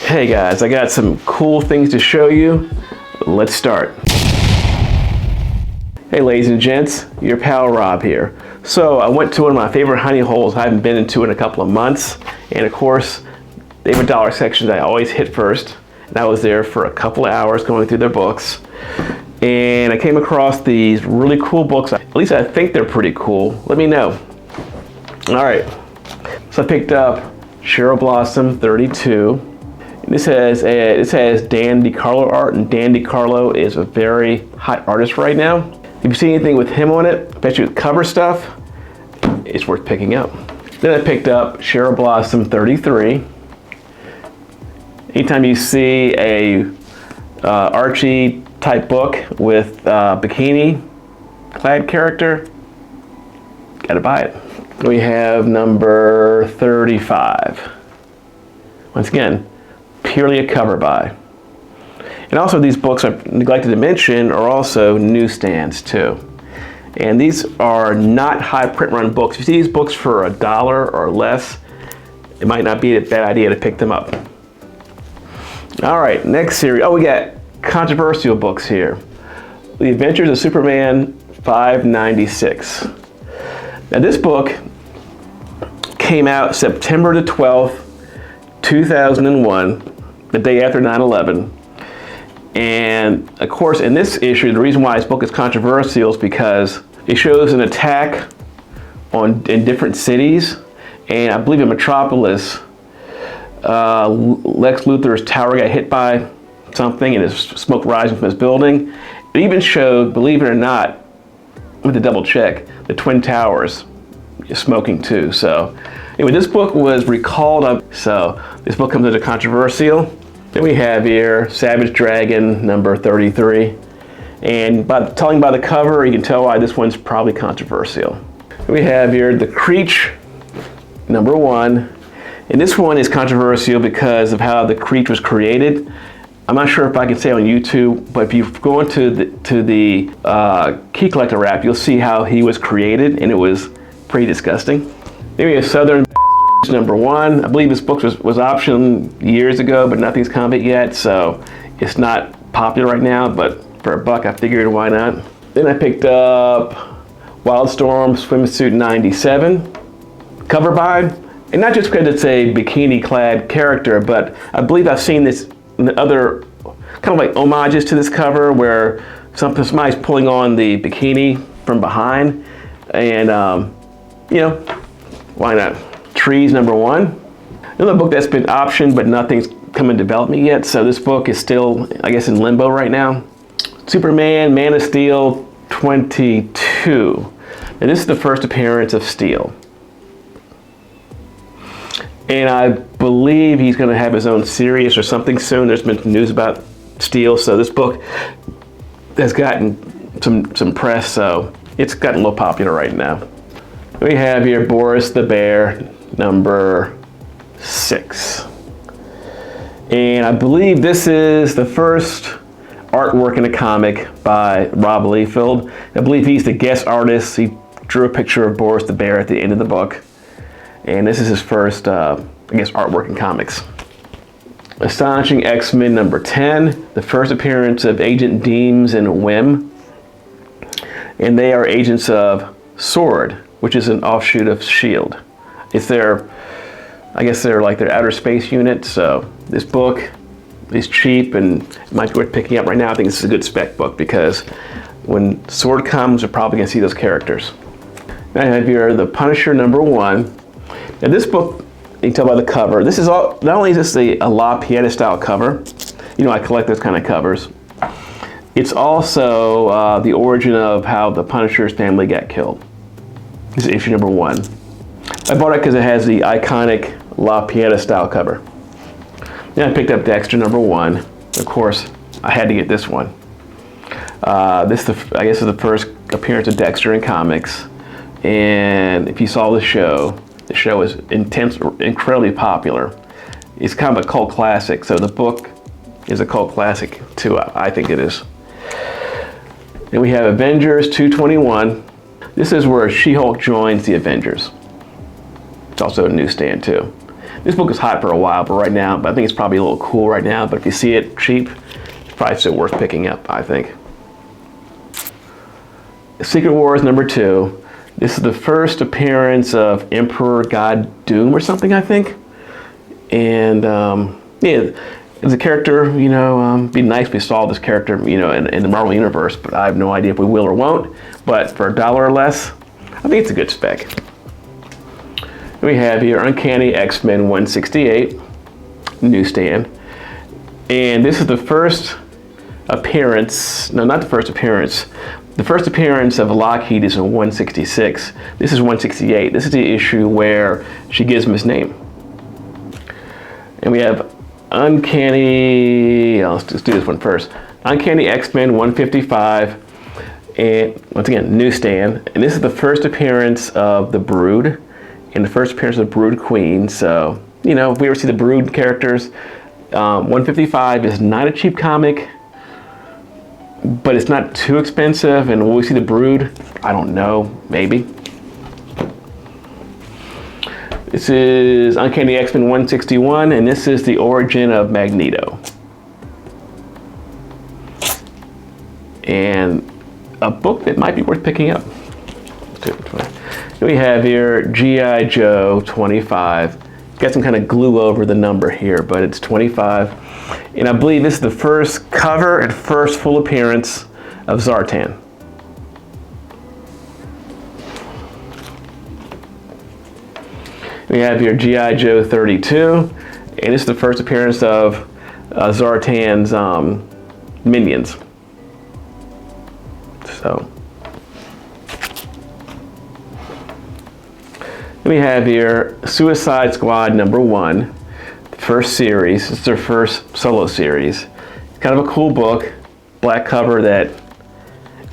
Hey guys, I got some cool things to show you. Let's start. Hey ladies and gents, your pal Rob here. So I went to one of my favorite honey holes I haven't been into in a couple of months. And of course, they have a dollar section that I always hit first. And I was there for a couple of hours going through their books. And I came across these really cool books. At least I think they're pretty cool. Let me know. All right, so I picked up Cheryl Blossom 32. This has Dan DiCarlo art, and Dan DiCarlo is a very hot artist right now. If you see anything with him on it, especially with cover stuff, it's worth picking up. Then I picked up Cheryl Blossom 33. Anytime you see a Archie type book with bikini clad character, gotta buy it. We have number 35. Once again, purely a cover buy. And also these books I neglected to mention are also newsstands too. And these are not high print run books. If you see these books for $1 or less, it might not be a bad idea to pick them up. All right, next series. Oh, we got controversial books here. The Adventures of Superman 596. Now this book came out September the 12th, 2001, the day after 9/11. And of course, in this issue, the reason why this book is controversial is because it shows an attack in different cities. And I believe in Metropolis, Lex Luthor's tower got hit by something and there's smoke rising from his building. It even showed, believe it or not, with a double check, the Twin Towers is smoking too. So anyway, this book was recalled up, so this book comes into controversial. Then we have here Savage Dragon number 33. And telling by the cover, you can tell why this one's probably controversial. We have here The Creech number 1. And this one is controversial because of how the Creech was created. I'm not sure if I can say on YouTube, but if you go into the Key Collector app, you'll see how he was created, and it was pretty disgusting. Then we have Southern number 1. I believe this book was optioned years ago, but nothing's come of it yet, so it's not popular right now, but for $1, I figured why not. Then I picked up Wildstorm Swimsuit 97, cover by, and not just because it's a bikini clad character, but I believe I've seen this in the other kind of like homages to this cover where somebody's pulling on the bikini from behind, and you know, why not? Trees number 1. Another book that's been optioned, but nothing's come in development yet. So this book is still, I guess, in limbo right now. Superman, Man of Steel 22. And this is the first appearance of Steel. And I believe he's going to have his own series or something soon. There's been news about Steel. So this book has gotten some press, so it's gotten a little popular right now. We have here Boris the Bear, number 6. And I believe this is the first artwork in a comic by Rob Liefeld. I believe he's the guest artist. He drew a picture of Boris the Bear at the end of the book. And this is his first, I guess, artwork in comics. Astonishing X-Men number 10, the first appearance of Agent Deems and Wim. And they are agents of SWORD, which is an offshoot of S.H.I.E.L.D. It's I guess they're like their outer space unit. So this book is cheap and it might be worth picking up right now. I think this is a good spec book because when SWORD comes, we're probably gonna see those characters. I have here The Punisher number 1. Now this book, you can tell by the cover, this is all, not only is this a La Pieta style cover, you know I collect those kind of covers, it's also the origin of how the Punisher's family got killed. This is issue number 1. I bought it because it has the iconic La Pieta style cover. Then I picked up Dexter number 1. Of course, I had to get this one. I guess is the first appearance of Dexter in comics. And if you saw the show is incredibly popular. It's kind of a cult classic, so the book is a cult classic too, I think it is. Then we have Avengers 221. This is where She-Hulk joins the Avengers. It's also a newsstand too. This book is hot for a while, but right now, I think it's probably a little cool right now, but if you see it cheap, it's probably still worth picking up, I think. Secret Wars #2. This is the first appearance of Emperor God Doom or something, I think. And yeah, as a character, you know, be nice if we saw this character, you know, in the Marvel Universe, but I have no idea if we will or won't. But for $1 or less, I think it's a good spec. We have here Uncanny X-Men 168, newsstand. And this is the first appearance, no, not the first appearance. The first appearance of Lockheed is in 166. This is 168. This is the issue where she gives him his name. And we have Uncanny, let's do this one first. Uncanny X-Men 155, and once again, newsstand. And this is the first appearance of the Brood, and the first appearance of the Brood Queen. So, you know, if we ever see the Brood characters, 155 is not a cheap comic, but it's not too expensive. And will we see the Brood? I don't know, maybe. This is Uncanny X-Men 161, and this is the origin of Magneto. And a book that might be worth picking up. We have here G.I. Joe 25. Got some kind of glue over the number here, but it's 25. And I believe this is the first cover and first full appearance of Zartan. We have here G.I. Joe 32, and this is the first appearance of Zartan's minions. So, we have here Suicide Squad #1, the first series. It's their first solo series. It's kind of a cool book, black cover that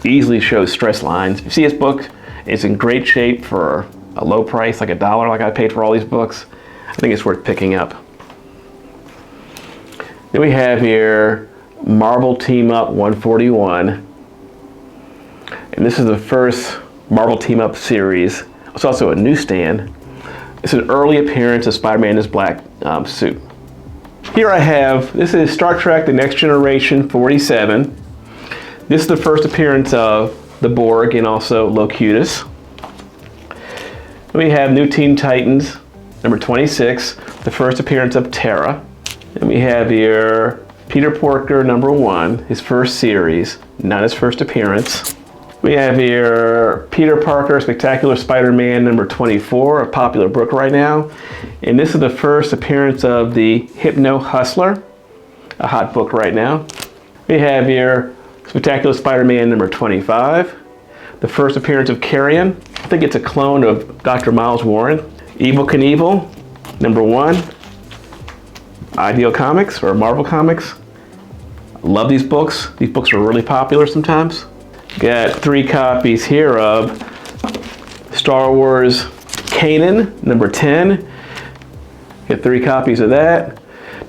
easily shows stress lines. If you see this book, it's in great shape for a low price, like $1, like I paid for all these books. I think it's worth picking up. Then we have here Marvel Team Up 141. And this is the first Marvel Team Up series. It's also a newsstand. It's an early appearance of Spider-Man in his black suit. Here I have, this is Star Trek The Next Generation 47. This is the first appearance of the Borg and also Locutus. We have New Teen Titans, #26, the first appearance of Terra. And we have here Peter Porker #1, his first series, not his first appearance. We have here Peter Parker, Spectacular Spider-Man #24, a popular book right now. And this is the first appearance of the Hypno Hustler, a hot book right now. We have here Spectacular Spider-Man #25, the first appearance of Carrion. I think it's a clone of Dr. Miles Warren. Evel Knievel, #1. Ideal Comics or Marvel Comics. I love these books. These books are really popular sometimes. Got 3 copies here of Star Wars Kanan, #10. Get 3 copies of that.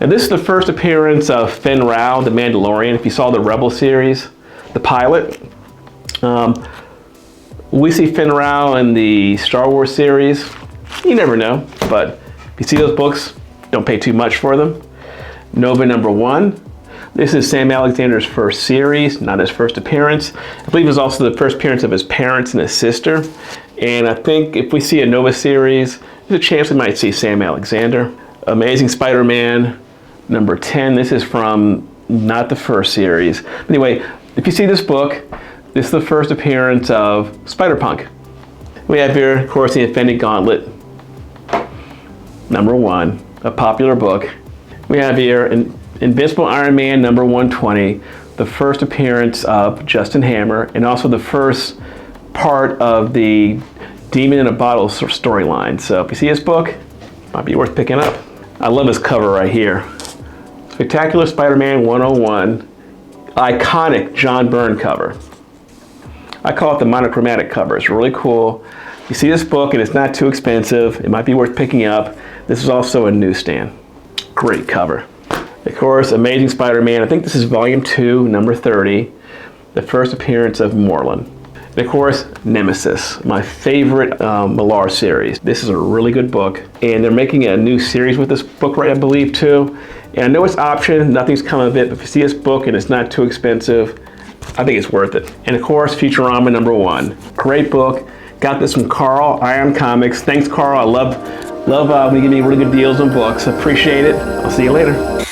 Now this is the first appearance of Fenn Rau, the Mandalorian. If you saw the Rebel series, the pilot. We see Fenn Rau in the Star Wars series. You never know, but if you see those books, don't pay too much for them. Nova #1. This is Sam Alexander's first series, not his first appearance. I believe it was also the first appearance of his parents and his sister. And I think if we see a Nova series, there's a chance we might see Sam Alexander. Amazing Spider-Man #10. This is from not the first series. Anyway, if you see this book, this is the first appearance of Spider-Punk. We have here, of course, the Infinity Gauntlet, #1, a popular book. We have here Invincible Iron Man #120, the first appearance of Justin Hammer, and also the first part of the Demon in a Bottle storyline. So if you see this book, it might be worth picking up. I love this cover right here. Spectacular Spider-Man 101, iconic John Byrne cover. I call it the monochromatic cover. It's really cool. You see this book and it's not too expensive. It might be worth picking up. This is also a newsstand. Great cover. Of course, Amazing Spider-Man. I think this is volume 2, number 30. The first appearance of Morlun. And of course, Nemesis, my favorite Millar series. This is a really good book, and they're making a new series with this book, right, I believe, too. And I know it's option, nothing's come of it, but if you see this book and it's not too expensive, I think it's worth it. And of course, Futurama #1. Great book. Got this from Carl, Iron Comics. Thanks, Carl. I love when you give me really good deals on books. Appreciate it. I'll see you later.